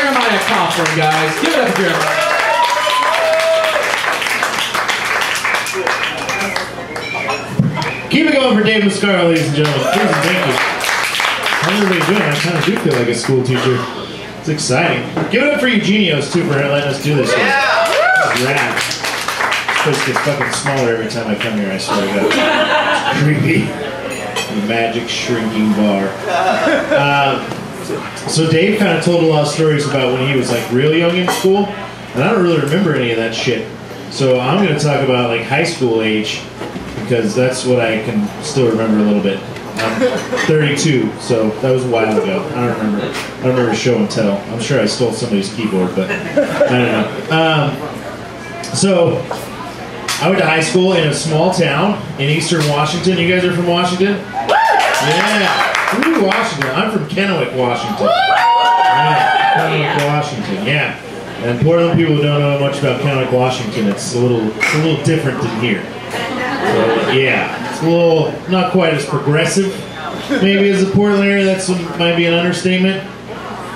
Jeremiah Coughlan, guys. Give it up for Jeremiah. Keep it going for Dave Mascaro, ladies and gentlemen. Please and thank you. How's everybody doing? I kind of do feel like a school teacher. It's exciting. Give it up for Eugenios, too, for letting us do this. Yeah! This is rad. This place gets fucking smaller every time I come here, I swear to God. It's creepy. The magic shrinking bar. So Dave kind of told a lot of stories about when he was like real young in school, and I don't really remember any of that shit. So I'm going to talk about like high school age, because that's what I can still remember a little bit. I'm 32, so that was a while ago. I don't remember show and tell. I'm sure I stole somebody's keyboard, but I don't know. So I went to high school in a small town in eastern Washington. You guys are from Washington? Yeah. Ooh, Washington. I'm from Kennewick, Washington. Yeah, Kennewick, Washington. Yeah. And Portland people don't know much about Kennewick, Washington. It's a little different than here. So, yeah, it's a little, not quite as progressive, maybe as the Portland area. That might be an understatement.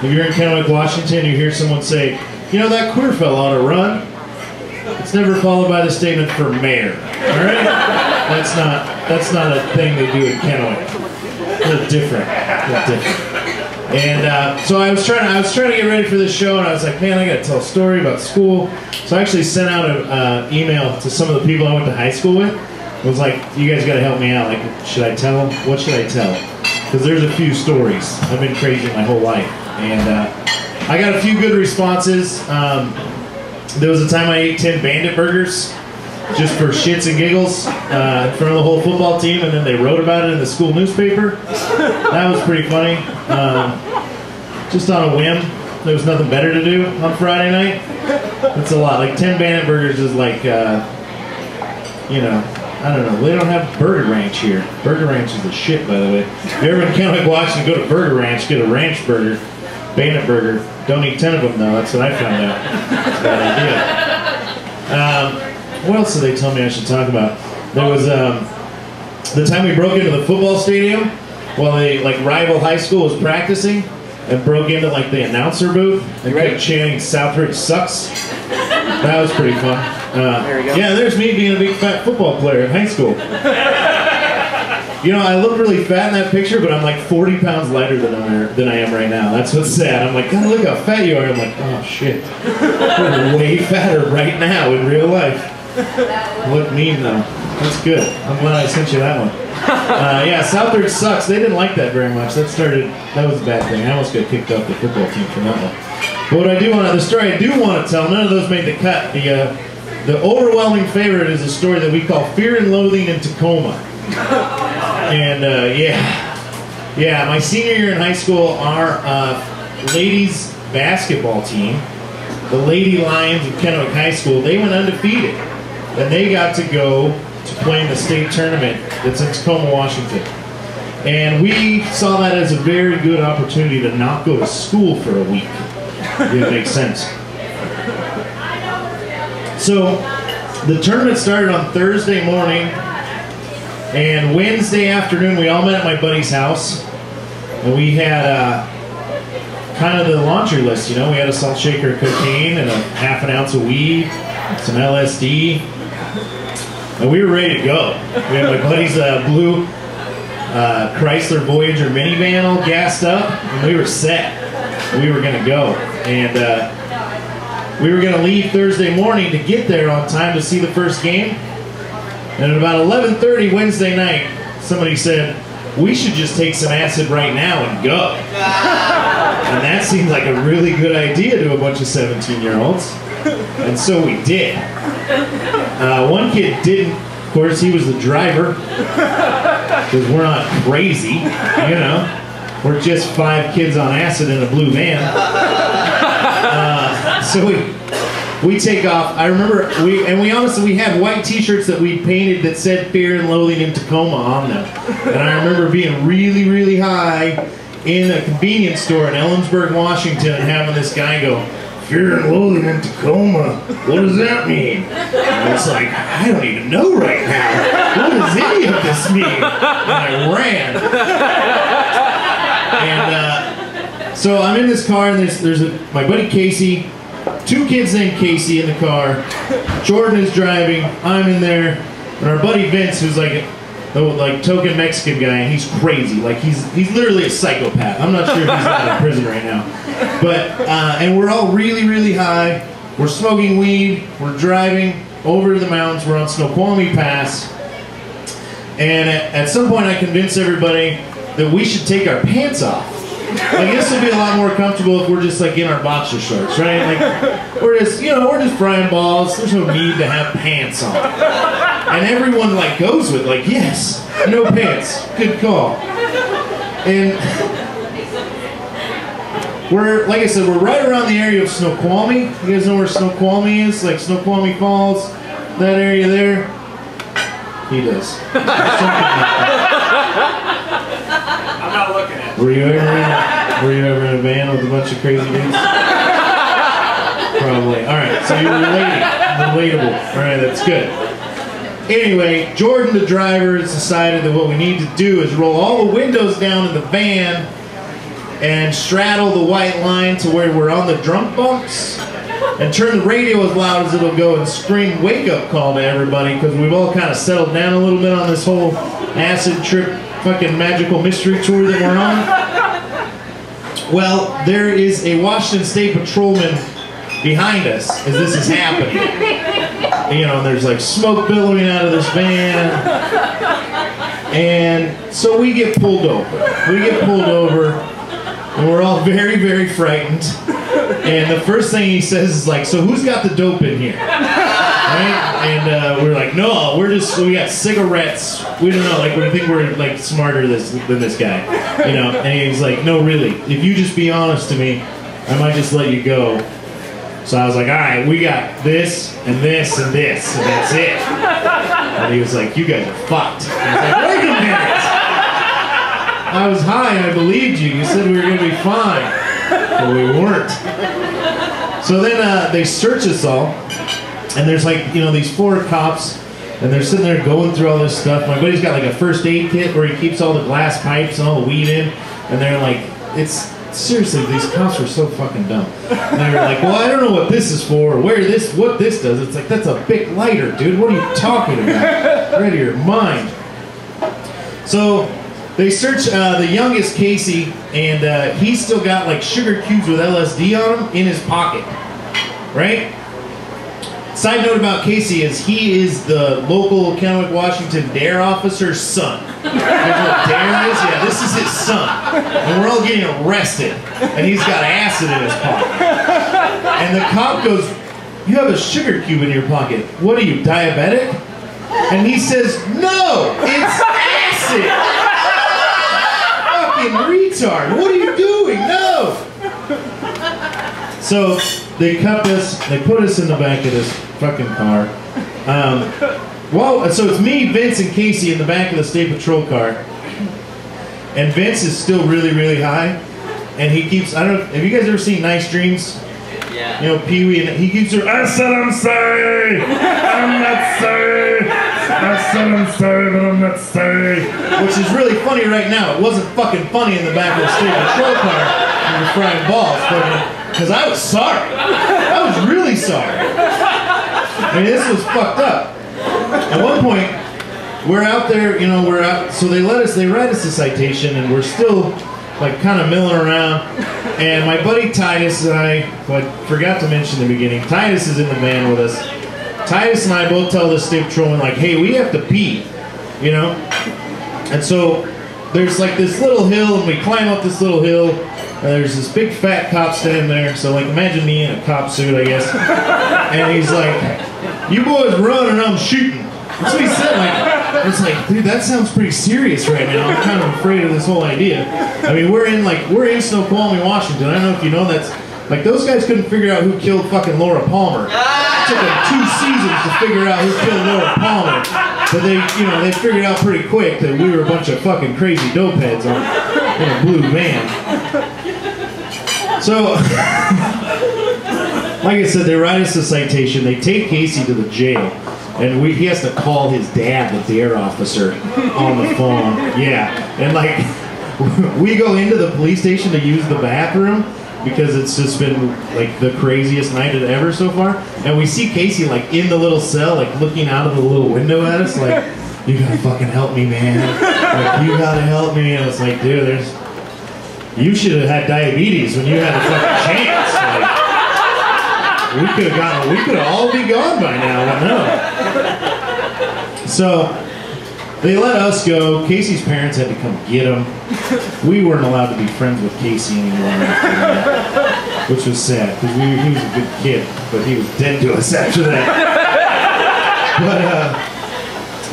If you're in Kennewick, Washington, you hear someone say, you know, that queer fella ought to run. It's never followed by the statement for mayor. All right? That's not a thing they do in Kennewick. They're different. And so I was trying to get ready for this show, and I was like, man, I got to tell a story about school. So I actually sent out an email to some of the people I went to high school with. I was like, you guys got to help me out. Like, should I tell them? What should I tell? Because there's a few stories. I've been crazy my whole life. And I got a few good responses. There was a time I ate 10 Bandit burgers just for shits and giggles in front of the whole football team, and then they wrote about it in the school newspaper. That was pretty funny. Just on a whim. There was nothing better to do on Friday night. That's a lot. Like 10 Bandit burgers is like, you know, I don't know. They don't have Burger Ranch here. Burger Ranch is the shit, by the way. If you're ever in Kennewick, Washington, go to Burger Ranch, get a ranch burger, Bandit burger. Don't eat 10 of them, though. That's what I found out. That's a bad idea. What else did they tell me I should talk about? There was the time we broke into the football stadium while the rival high school was practicing, and broke into like the announcer booth and kept chanting "Southridge sucks." That was pretty fun. There you go. Yeah, there's me being a big fat football player in high school. You know, I look really fat in that picture, but I'm like 40 pounds lighter than I am right now. That's what's sad. I'm like, God, look how fat you are. I'm like, oh shit, you're way fatter right now in real life. Look mean though. That's good. I'm glad I sent you that one. Yeah, Southridge sucks. They didn't like that very much. That was a bad thing. I almost got kicked off the football team for that one. But what I do want to, the story I do want to tell, none of those made the cut. The overwhelming favorite is a story that we call Fear and Loathing in Tacoma. And yeah, my senior year in high school, our ladies basketball team, the Lady Lions of Kennewick High School, they went undefeated. And they got to go to play in the state tournament that's in Tacoma, Washington. And we saw that as a very good opportunity to not go to school for a week. If it makes sense. So the tournament started on Thursday morning, and Wednesday afternoon we all met at my buddy's house, and we had kind of the laundry list, you know. We had a salt shaker of cocaine and a half an ounce of weed, some LSD, and we were ready to go. We had my buddy's blue Chrysler Voyager minivan all gassed up, and we were set. We were going to go, and we were going to leave Thursday morning to get there on time to see the first game. And at about 11:30 Wednesday night, somebody said, we should just take some acid right now and go. And that seemed like a really good idea to a bunch of 17-year-olds. And so we did. One kid didn't. Of course, he was the driver. Because we're not crazy, you know. We're just 5 kids on acid in a blue van. So we take off. I remember we had white T-shirts that we painted that said "Fear and Loathing in Tacoma" on them. And I remember being really, really high in a convenience store in Ellensburg, Washington, and having this guy go, "Fear and Loathing in Tacoma. What does that mean?" And I was like, I don't even know right now. What does any of this mean? And I ran. And So I'm in this car, and there's my buddy Casey, 2 kids named Casey in the car. Jordan is driving. I'm in there, and our buddy Vince, who's like the token Mexican guy, and he's crazy. Like he's literally a psychopath. I'm not sure if he's out of prison right now. But and we're all really, really high. We're smoking weed. We're driving over to the mountains. We're on Snoqualmie Pass. And at some point, I convinced everybody that we should take our pants off. Like, this would be a lot more comfortable if we're just like in our boxer shorts, right? Like, we're just frying balls. There's no need to have pants on. And everyone like goes with like, yes, no pants, good call. And we're, like I said, we're right around the area of Snoqualmie. You guys know where Snoqualmie is? Like Snoqualmie Falls, that area there. He does. I'm not looking at it. Were you ever in a van with a bunch of crazy dudes? Probably. Alright, so you're relatable. Alright, that's good. Anyway, Jordan, the driver, has decided that what we need to do is roll all the windows down in the van and straddle the white line to where we're on the drunk bumps and turn the radio as loud as it'll go and scream wake-up call to everybody, because we've all kind of settled down a little bit on this whole acid trip fucking magical mystery tour that we're on. Well, there is a Washington State patrolman behind us as this is happening. You know, there's like smoke billowing out of this van. And so we get pulled over. And we're all very, very frightened. And the first thing he says is like, so who's got the dope in here? Right? And we're like, no, we got cigarettes. We don't know, like we think we're like smarter than this guy. You know, and he's like, no, really, if you just be honest to me, I might just let you go. So I was like, all right, we got this, and this, and this, and that's it. And he was like, you guys are fucked. And I was like, wait a minute. I was high and I believed you. You said we were going to be fine. But we weren't. So then they search us all, and there's like, you know, these 4 cops, and they're sitting there going through all this stuff. My buddy's got like a first aid kit where he keeps all the glass pipes and all the weed in, and they're like, seriously, these cops are so fucking dumb. And they were like, well, I don't know what this is for, or what this does. It's like, that's a big lighter, dude. What are you talking about? Get out of your mind. So they search the youngest Casey, and he's still got like sugar cubes with LSD on him in his pocket, right? Side note about Casey is he is the local Kennewick, Washington DARE officer's son. You know what DARE is? Yeah, this is his son. And we're all getting arrested, and he's got acid in his pocket. And the cop goes, you have a sugar cube in your pocket. What are you, diabetic? And he says, no, it's acid. Retard, what are you doing? No! So they cuffed us, they put us in the back of this fucking car. So it's me, Vince, and Casey in the back of the state patrol car. And Vince is still really, really high. And he keeps, I don't know, have you guys ever seen Nice Dreams? Yeah. You know, Pee-wee, and he keeps, I said I'm sorry! I'm not sorry! I said I'm sorry, but I'm not sorry. Which is really funny right now. It wasn't fucking funny in the back of the state patrol car when you're frying balls, because I was sorry. I was really sorry. I mean, this was fucked up. At one point, we're out there, you know, so they write us a citation, and we're still like kind of milling around. And my buddy Titus and I, who I forgot to mention in the beginning, Titus is in the van with us. Titus and I both tell the state patrolman, like, hey, we have to pee, you know? And so there's like this little hill, and we climb up this little hill, and there's this big fat cop standing there. So like, imagine me in a cop suit, I guess. And he's like, you boys run and I'm shooting. That's what he said. Like, it's like, dude, that sounds pretty serious right now. I'm kind of afraid of this whole idea. I mean, we're in Snoqualmie, Washington. I don't know if you know, that's like, those guys couldn't figure out who killed fucking Laura Palmer. It took them 2 seasons to figure out who killed Laura Palmer. But they figured out pretty quick that we were a bunch of fucking crazy dope heads in a blue van. So, like I said, they write us a citation. They take Casey to the jail, and he has to call his dad, the DARE officer, on the phone. Yeah, and like, we go into the police station to use the bathroom because it's just been like the craziest night ever so far. And we see Casey like in the little cell, like looking out of the little window at us, like, you gotta fucking help me, man. Like, you gotta help me. And it's like, dude, you should have had diabetes when you had a fucking chance. Like, we could have all be gone by now. I know. So they let us go. Casey's parents had to come get him. We weren't allowed to be friends with Casey anymore after that, which was sad because he was a good kid, but he was dead to us after that. But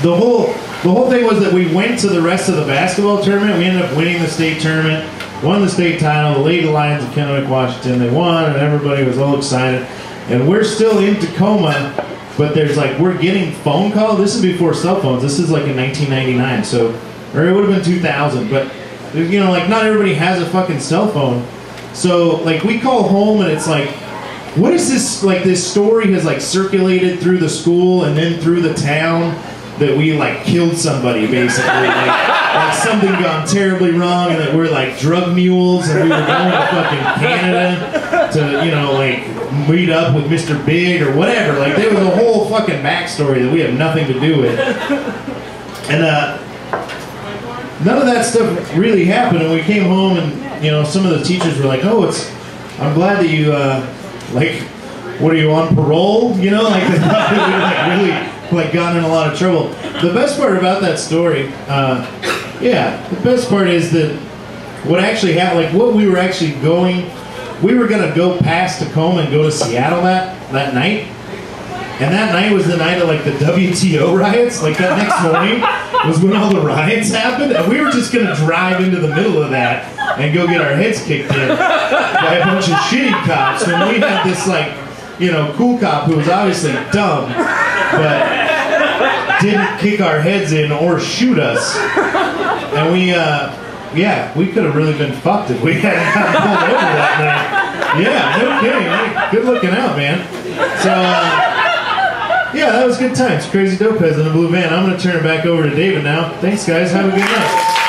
the whole thing was that we went to the rest of the basketball tournament. We ended up winning the state tournament, won the state title. The Lady Lions of Kennewick, Washington, they won, and everybody was all excited. And we're still in Tacoma. But there's like, we're getting phone calls. This is before cell phones. This is like in 1999. So, or it would have been 2000. But, you know, like not everybody has a fucking cell phone. So, like we call home and it's like, what is this, like this story has like circulated through the school and then through the town that we like killed somebody basically. Like something gone terribly wrong and that we're like drug mules and we were going to fucking Canada to, you know, like meet up with Mr. Big or whatever. Like there was a whole fucking backstory that we have nothing to do with. And none of that stuff really happened. And we came home and, you know, some of the teachers were like, oh, I'm glad that you, like, what are you on parole? You know, like they thought we were like really like gotten in a lot of trouble. The best part about that story, the best part is that what actually happened, like what we were actually going, we were gonna go past Tacoma and go to Seattle that night. And that night was the night of like the WTO riots. Like that next morning was when all the riots happened. And we were just gonna drive into the middle of that and go get our heads kicked in by a bunch of shitty cops. And we had this like, you know, cool cop who was obviously dumb, but didn't kick our heads in or shoot us. And we could have really been fucked if we hadn't gotten pulled over that night. Yeah, no kidding. Good looking out, man. So, yeah, that was good times. Crazy Dope Heads in the blue van. I'm going to turn it back over to David now. Thanks, guys. Have a good night.